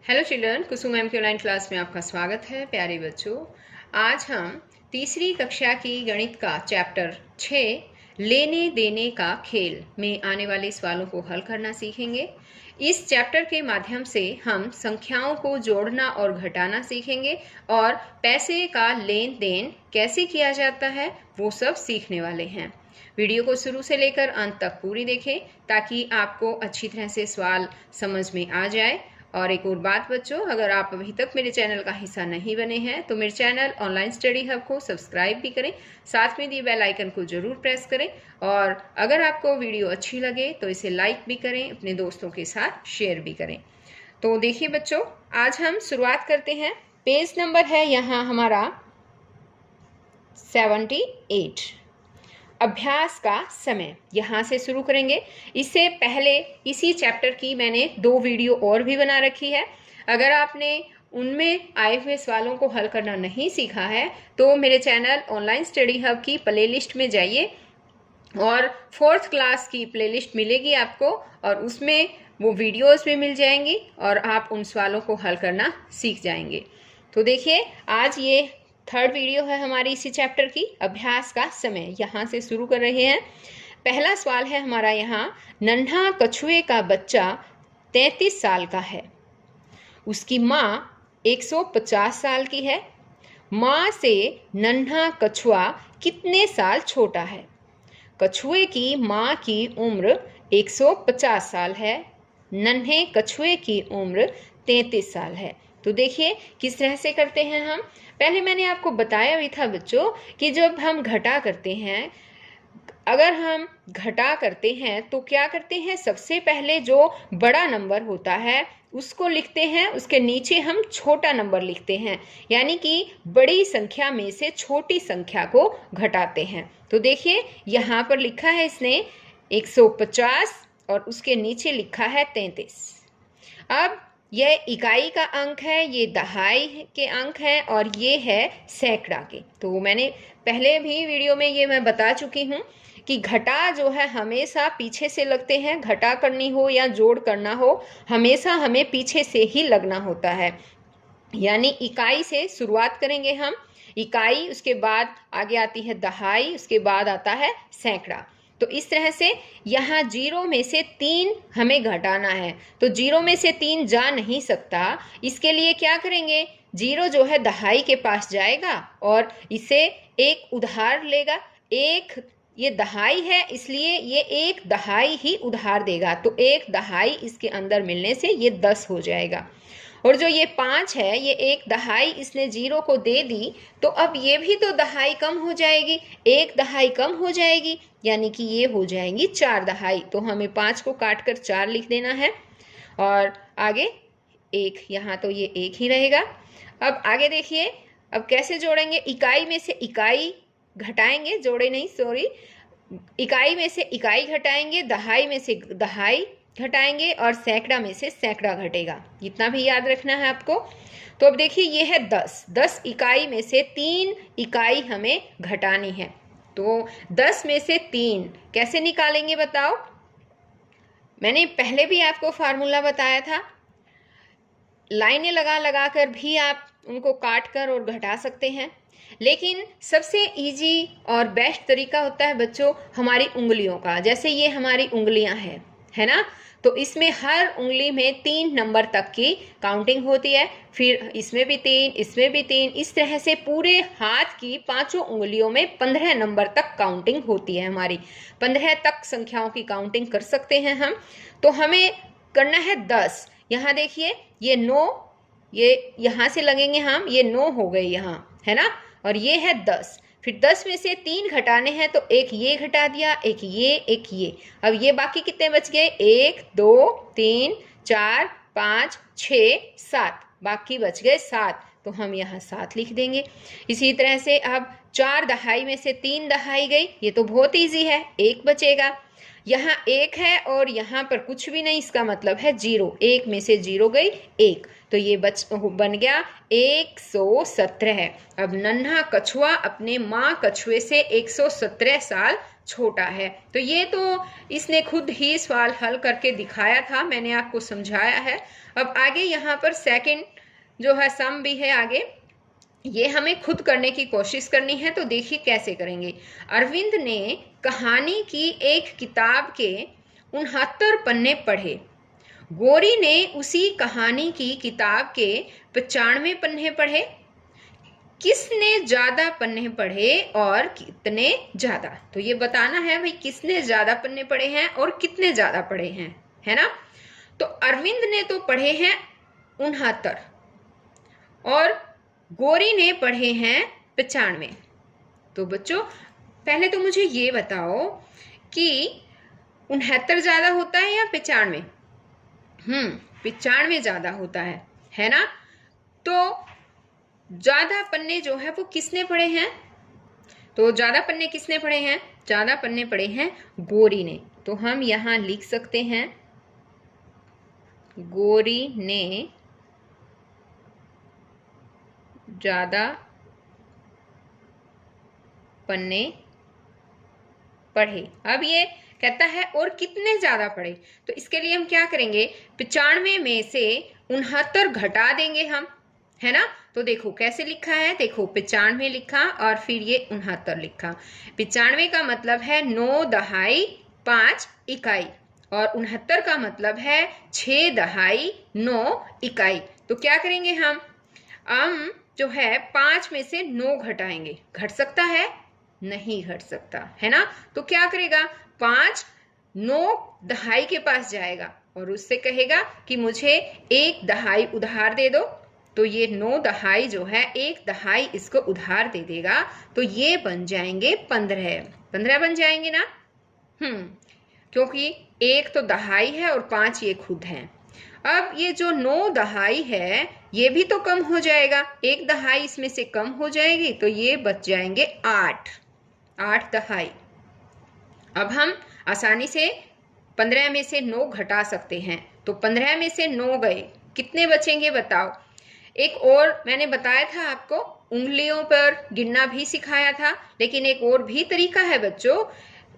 Hello children, कुसुम ma'am की online class में आपका स्वागत है। प्यारे बच्चों, आज हम तीसरी कक्षा की गणित का चैप्टर 6 लेने देने का खेल में आने वाले सवालों को हल करना सीखेंगे। इस चैप्टर के माध्यम से हम संख्याओं को जोड़ना और घटाना सीखेंगे और पैसे का लेन देन कैसे किया जाता है वो सब सीखने वाले हैं। वीडियो को शुरू से लेकर अंत तक पूरी देखें ताकि आपको अच्छी तरह से सवाल समझ में आ जाए। और एक और बात बच्चों, अगर आप अभी तक मेरे चैनल का हिस्सा नहीं बने हैं तो मेरे चैनल ऑनलाइन स्टडी हब को सब्सक्राइब भी करें, साथ में दिए बेल आइकन को जरूर प्रेस करें। और अगर आपको वीडियो अच्छी लगे तो इसे लाइक भी करें, अपने दोस्तों के साथ शेयर भी करें। तो देखिए बच्चों, आज हम शुरुआत करते हैं। पेज नंबर है यहाँ हमारा 78। अभ्यास का समय यहाँ से शुरू करेंगे। इससे पहले इसी चैप्टर की मैंने 2 वीडियो और भी बना रखी है। अगर आपने उनमें आए हुए सवालों को हल करना नहीं सीखा है तो मेरे चैनल ऑनलाइन स्टडी हब की प्लेलिस्ट में जाइए और 4th क्लास की प्लेलिस्ट मिलेगी आपको, और उसमें वो वीडियोस भी मिल जाएंगी और आप उन सवालों को हल करना सीख जाएंगे। तो देखिए, आज ये 3rd वीडियो है हमारी इसी चैप्टर की। अभ्यास का समय यहाँ से शुरू कर रहे हैं। पहला सवाल है हमारा यहाँ, नन्हा कछुए का बच्चा 33 साल का है। उसकी माँ 150 साल की है। माँ से नन्हा कछुआ कितने साल छोटा है? कछुए की माँ की उम्र 150 साल है, नन्हे कछुए की उम्र 33 साल है। तो देखिए किस तरह से करते हैं हम। पहले मैंने आपको बताया भी था बच्चों कि जब हम घटा करते हैं, अगर हम घटा करते हैं तो क्या करते हैं, सबसे पहले जो बड़ा नंबर होता है उसको लिखते हैं, उसके नीचे हम छोटा नंबर लिखते हैं, यानी कि बड़ी संख्या में से छोटी संख्या को घटाते हैं। तो देखिए यहाँ पर लिखा है इसने 150 और उसके नीचे लिखा है 33। अब यह इकाई का अंक है, ये दहाई के अंक है और ये है सैकड़ा के। तो मैंने पहले भी वीडियो में ये मैं बता चुकी हूँ कि घटा जो है हमेशा पीछे से लगते हैं। घटा करनी हो या जोड़ करना हो हमेशा हमें पीछे से ही लगना होता है, यानी इकाई से शुरुआत करेंगे हम। इकाई, उसके बाद आगे आती है दहाई, उसके बाद आता है सैकड़ा। तो इस तरह से यहाँ 0 में से 3 हमें घटाना है, तो 0 में से 3 जा नहीं सकता। इसके लिए क्या करेंगे, 0 जो है दहाई के पास जाएगा और इसे एक उधार लेगा। एक ये दहाई है इसलिए ये एक दहाई ही उधार देगा, तो एक दहाई इसके अंदर मिलने से ये 10 हो जाएगा। और जो ये 5 है, ये एक दहाई इसने 0 को दे दी, तो अब ये भी तो दहाई कम हो जाएगी, एक दहाई कम हो जाएगी, यानी कि ये हो जाएंगी 4 दहाई। तो हमें 5 को काट कर 4 लिख देना है और आगे 1, यहाँ तो ये 1 ही रहेगा। अब आगे देखिए, अब कैसे जोड़ेंगे। इकाई में से इकाई घटाएंगे, जोड़े नहीं सॉरी, इकाई में से इकाई घटाएंगे, दहाई में से दहाई घटाएंगे और सैकड़ा में से सैकड़ा घटेगा। इतना भी याद रखना है आपको। तो अब देखिए ये है 10 इकाई में से 3 इकाई हमें घटानी है। तो 10 में से 3 कैसे निकालेंगे बताओ। मैंने पहले भी आपको फार्मूला बताया था, लाइनें लगा लगा कर भी आप उनको काट कर और घटा सकते हैं, लेकिन सबसे इजी और बेस्ट तरीका होता है बच्चों हमारी उंगलियों का। जैसे ये हमारी उंगलियां हैं, है ना, तो इसमें हर उंगली में 3 नंबर तक की काउंटिंग होती है, फिर इसमें भी 3, इसमें भी 3, इस तरह से पूरे हाथ की 5 उंगलियों में 15 नंबर तक काउंटिंग होती है हमारी। 15 तक संख्याओं की काउंटिंग कर सकते हैं हम। तो हमें करना है 10। यहाँ देखिए ये 9, ये यहाँ से लगेंगे हम, ये 9 हो गए यहाँ, है ना, और ये है 10। फिर 10 में से 3 घटाने हैं, तो एक ये घटा दिया, एक ये, एक ये। अब ये बाकी कितने बच गए, 1 2 3 4 5 6 7, बाकी बच गए 7, तो हम यहाँ 7 लिख देंगे। इसी तरह से अब 4 दहाई में से 3 दहाई गई, ये तो बहुत ईजी है, 1 बचेगा। यहाँ 1 है और यहाँ पर कुछ भी नहीं, इसका मतलब है 0। 1 में से 0 गई 1, तो ये बन गया 117 है। अब नन्हा कछुआ अपने माँ कछुए से 117 साल छोटा है। तो ये तो इसने खुद ही सवाल हल करके दिखाया था, मैंने आपको समझाया है। अब आगे यहाँ पर सेकंड जो है सम भी है आगे, ये हमें खुद करने की कोशिश करनी है। तो देखिए कैसे करेंगे। अरविंद ने कहानी की एक किताब के 69 पन्ने पढ़े। गौरी ने उसी कहानी की किताब के 95 पन्ने पढ़े। किसने ज्यादा पन्ने पढ़े और कितने ज्यादा? तो ये बताना है भाई किसने ज्यादा पन्ने पढ़े हैं और कितने ज्यादा पढ़े हैं, है ना। तो अरविंद ने तो पढ़े हैं 69 और गौरी ने पढ़े हैं 95। तो बच्चों पहले तो मुझे ये बताओ कि 69 ज्यादा होता है या 95? 95 ज्यादा होता है ना। तो ज्यादा पन्ने जो है वो किसने पढ़े हैं? तो ज्यादा पन्ने किसने पढ़े हैं? ज्यादा पन्ने पढ़े हैं गौरी ने। तो हम यहां लिख सकते हैं गौरी ने ज्यादा पन्ने पढ़े। अब ये कहता है और कितने ज्यादा पढ़े, तो इसके लिए हम क्या करेंगे, 95 में से 69 घटा देंगे हम, है ना। तो देखो कैसे लिखा है, देखो 95 लिखा और फिर ये 69 लिखा। 95 का मतलब है 9 दहाई 5 इकाई और 69 का मतलब है 6 दहाई 9 इकाई। तो क्या करेंगे हम जो है 5 में से 9 घटाएंगे। घट सकता है? नहीं घट सकता, है ना। तो क्या करेगा, 5 9 दहाई के पास जाएगा और उससे कहेगा कि मुझे 1 दहाई उधार दे दो। तो ये 9 दहाई जो है 1 दहाई इसको उधार दे देगा। तो ये बन जाएंगे 15 बन जाएंगे ना। क्योंकि 1 तो दहाई है और 5 ये खुद है। अब ये जो 9 दहाई है ये भी तो कम हो जाएगा, 1 दहाई इसमें से कम हो जाएगी, तो ये बच जाएंगे 8 दहाई। अब हम आसानी से 15 में से 9 घटा सकते हैं। तो 15 में से 9 गए, कितने बचेंगे बताओ। एक और मैंने बताया था आपको, उंगलियों पर गिनना भी सिखाया था, लेकिन एक और भी तरीका है बच्चों।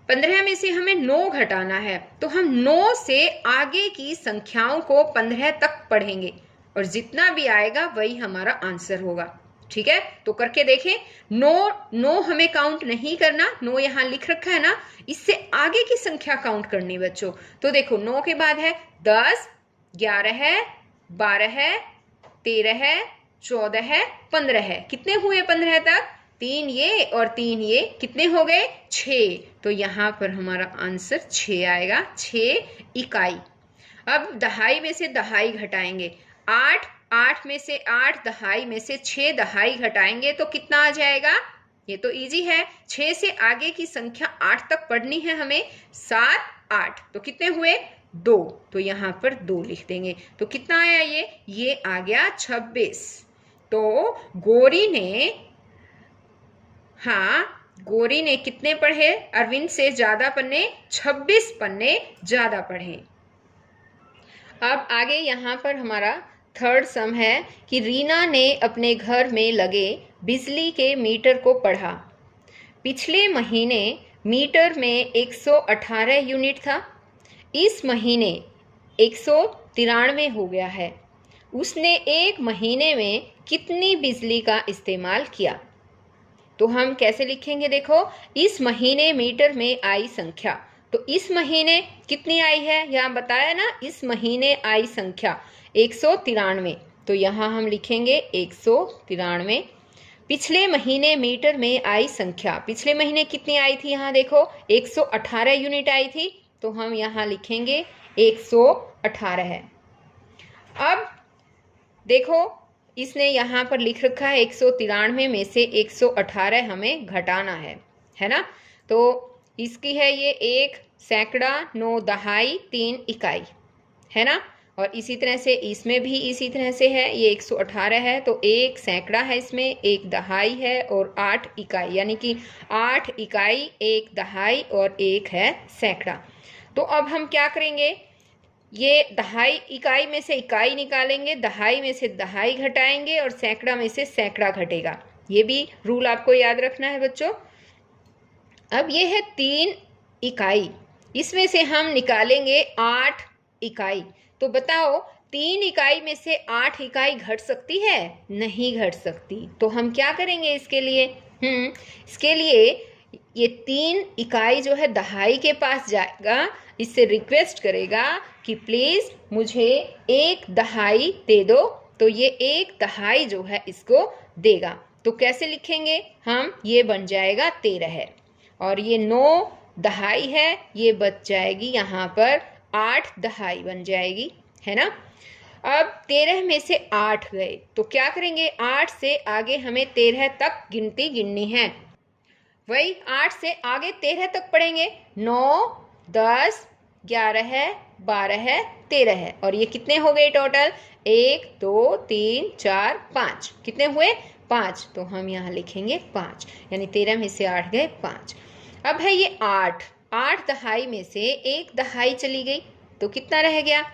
15 में से हमें 9 घटाना है, तो हम 9 से आगे की संख्याओं को 15 तक पढ़ेंगे और जितना भी आएगा वही हमारा आंसर होगा। ठीक है, तो करके देखें। 9 हमें काउंट नहीं करना, 9 यहाँ लिख रखा है ना, इससे आगे की संख्या काउंट करनी बच्चों। तो देखो 9 के बाद है 10, 11, 12, 13, 14, 15। कितने हुए 15 तक? 3 ये और 3 ये, कितने हो गए? 6। तो यहाँ पर हमारा आंसर 6 आएगा, 6 इकाई। अब दहाई में से दहाई घटाएंगे, 8 में से 8 दहाई में से 6 दहाई घटाएंगे तो कितना आ जाएगा? ये तो इजी है, 6 से आगे की संख्या 8 तक पढ़नी है हमें। 7, 8, तो कितने हुए? 2। तो यहाँ पर 2 लिख देंगे। तो कितना आया ये आ गया 26। तो गौरी ने कितने पढ़े? अरविंद से ज्यादा पन्ने, 26 पन्ने ज्यादा पढ़े। अब आगे यहाँ पर हमारा थर्ड सम है कि रीना ने अपने घर में लगे बिजली के मीटर को पढ़ा। पिछले महीने मीटर में 118 यूनिट था, इस महीने 193 हो गया है। उसने एक महीने में कितनी बिजली का इस्तेमाल किया? तो हम कैसे लिखेंगे, देखो इस महीने मीटर में आई संख्या, तो इस महीने कितनी आई है, यहाँ बताया ना, इस महीने आई संख्या 193। तो यहाँ हम लिखेंगे 193। पिछले महीने मीटर में आई संख्या, पिछले महीने कितनी आई थी, यहाँ देखो 118 यूनिट आई थी, तो हम यहाँ लिखेंगे 118 है। अब देखो इसने यहाँ पर लिख रखा है 193 में से 118 हमें घटाना है ना। तो इसकी है ये 1 सैकड़ा, 9 दहाई, 3 इकाई, है ना। और इसी तरह से इसमें भी इसी तरह से है, ये 118 है तो 1 सैकड़ा है, इसमें 1 दहाई है और 8 इकाई, यानी कि 8 इकाई, 1 दहाई और 1 है सैकड़ा। तो अब हम क्या करेंगे, ये दहाई इकाई में से इकाई निकालेंगे, दहाई में से दहाई घटाएंगे और सैकड़ा में से सैकड़ा घटेगा। ये भी रूल आपको याद रखना है बच्चों। अब ये है 3 इकाई, इसमें से हम निकालेंगे 8 इकाई। तो बताओ 3 इकाई में से 8 इकाई घट सकती है? नहीं घट सकती। तो हम क्या करेंगे इसके लिए? इसके लिए ये 3 इकाई जो है दहाई के पास जाएगा, इससे रिक्वेस्ट करेगा कि प्लीज मुझे 1 दहाई दे दो। तो ये 1 दहाई जो है इसको देगा। तो कैसे लिखेंगे हम? ये बन जाएगा 13 है और ये 9 दहाई है, ये बच जाएगी यहाँ पर 8 दहाई बन जाएगी, है ना। अब 13 में से 8 गए तो क्या करेंगे? 8 से आगे हमें 13 तक गिनती गिननी है। वही 8 से आगे 13 तक पढ़ेंगे। 9, 10, 11, 12, 13 है और ये कितने हो गए टोटल? 1, 2, 3, 4, 5। कितने हुए? 5। तो हम यहाँ लिखेंगे 5, यानी 13 में से 8 गए 5। अब है ये 8 दहाई में से 1 दहाई चली गई तो कितना रह गया?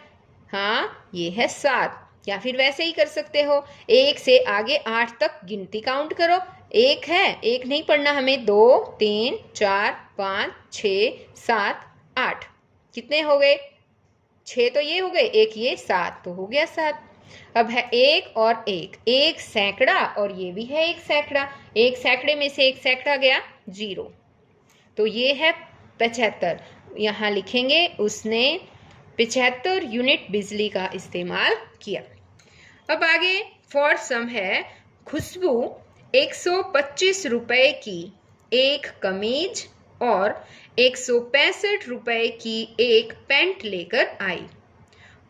हाँ, ये है 7। या फिर वैसे ही कर सकते हो, 1 से आगे 8 तक गिनती काउंट करो। 1 है, 1 नहीं पढ़ना हमें। 2, 3, 4, 5, 6, 7, 8। कितने हो गए? 6 तो ये हो गए, 1 ये, 7 तो हो गया 7। अब है 1 और 1 सैकड़ा और ये भी है 1 सैकड़ा। 1 सैकड़े में से 1 सैकड़ा गया 0। तो ये है 75। यहाँ लिखेंगे उसने 75 यूनिट बिजली का इस्तेमाल किया। अब आगे फॉर सम है, खुशबू 125 रुपए की एक कमीज और 165 रुपए की एक पैंट लेकर आई।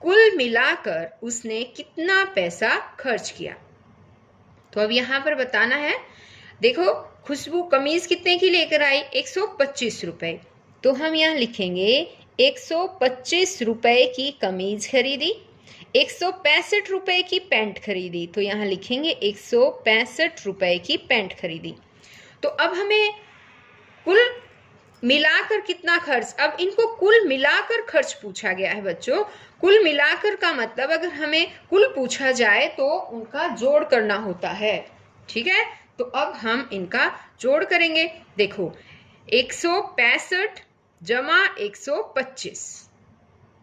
कुल मिलाकर उसने कितना पैसा खर्च किया? तो अब यहाँ पर बताना है। देखो, खुशबू कमीज कितने की लेकर आई? 125 रुपए। तो हम यहाँ लिखेंगे 125 रुपए की कमीज खरीदी, 165 रुपए की पैंट खरीदी। तो यहाँ लिखेंगे 165 रुपए की पैंट खरीदी। तो अब हमें कुल मिलाकर कितना खर्च, अब इनको कुल मिलाकर खर्च पूछा गया है बच्चों। कुल मिलाकर का मतलब अगर हमें कुल पूछा जाए तो उनका जोड़ करना होता है, ठीक है। तो अब हम इनका जोड़ करेंगे। देखो, 165 जमा 125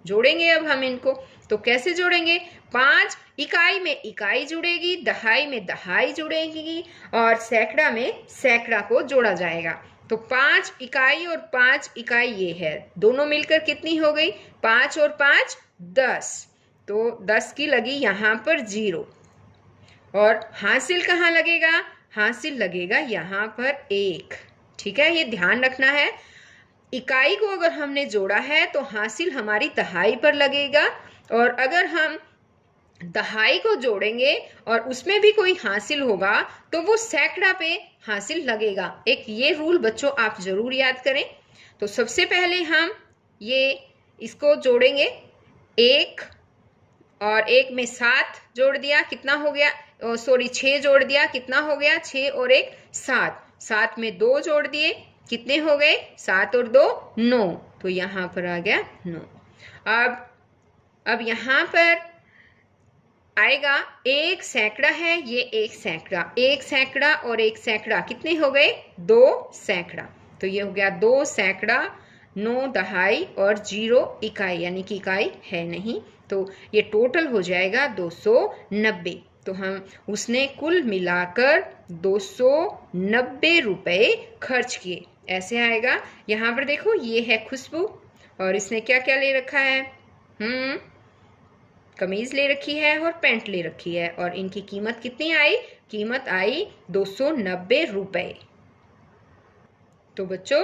जोड़ेंगे अब हम इनको। तो कैसे जोड़ेंगे? 5 इकाई में इकाई जुड़ेगी, दहाई में दहाई जुड़ेगी और सैकड़ा में सैकड़ा को जोड़ा जाएगा। तो 5 इकाई और 5 इकाई ये है, दोनों मिलकर कितनी हो गई? 5 और 5 10। तो 10 की लगी यहाँ पर 0 और हासिल कहाँ लगेगा? हासिल लगेगा यहाँ पर 1, ठीक है। ये ध्यान रखना है, इकाई को अगर हमने जोड़ा है तो हासिल हमारी दहाई पर लगेगा और अगर हम दहाई को जोड़ेंगे और उसमें भी कोई हासिल होगा तो वो सैकड़ा पे हासिल लगेगा। एक ये रूल बच्चों आप जरूर याद करें। तो सबसे पहले हम ये इसको जोड़ेंगे, 1 और 1 में 7 जोड़ दिया, कितना हो गया? 6 जोड़ दिया, कितना हो गया? 6 और 1 7। 7 में 2 जोड़ दिए, कितने हो गए? 7 और 2 9। तो यहाँ पर आ गया 9। अब यहाँ पर आएगा 1 सैकड़ा है, ये 1 सैकड़ा, 1 सैकड़ा और 1 सैकड़ा कितने हो गए? 2 सैकड़ा। तो ये हो गया 2 सैकड़ा, 9 दहाई और 0 इकाई, यानी कि इकाई है नहीं। तो ये टोटल हो जाएगा 290। तो हम उसने कुल मिलाकर 290 रुपए खर्च किए, ऐसे आएगा। यहाँ पर देखो, ये है खुशबू और इसने क्या क्या ले रखा है? कमीज ले रखी है और पैंट ले रखी है और इनकी कीमत कितनी आई? कीमत आई 290 रुपए। तो बच्चों,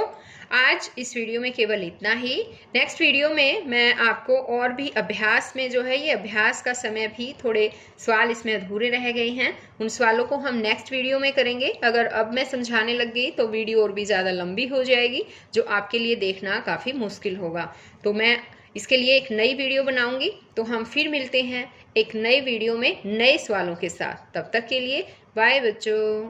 आज इस वीडियो में केवल इतना ही। नेक्स्ट वीडियो में मैं आपको और भी अभ्यास में जो है, ये अभ्यास का समय भी थोड़े सवाल इसमें अधूरे रह गए हैं, उन सवालों को हम नेक्स्ट वीडियो में करेंगे। अगर अब मैं समझाने लग गई तो वीडियो और भी ज़्यादा लंबी हो जाएगी, जो आपके लिए देखना काफ़ी मुश्किल होगा। तो मैं इसके लिए एक नई वीडियो बनाऊंगी। तो हम फिर मिलते हैं एक नए वीडियो में नए सवालों के साथ। तब तक के लिए बाय बच्चों।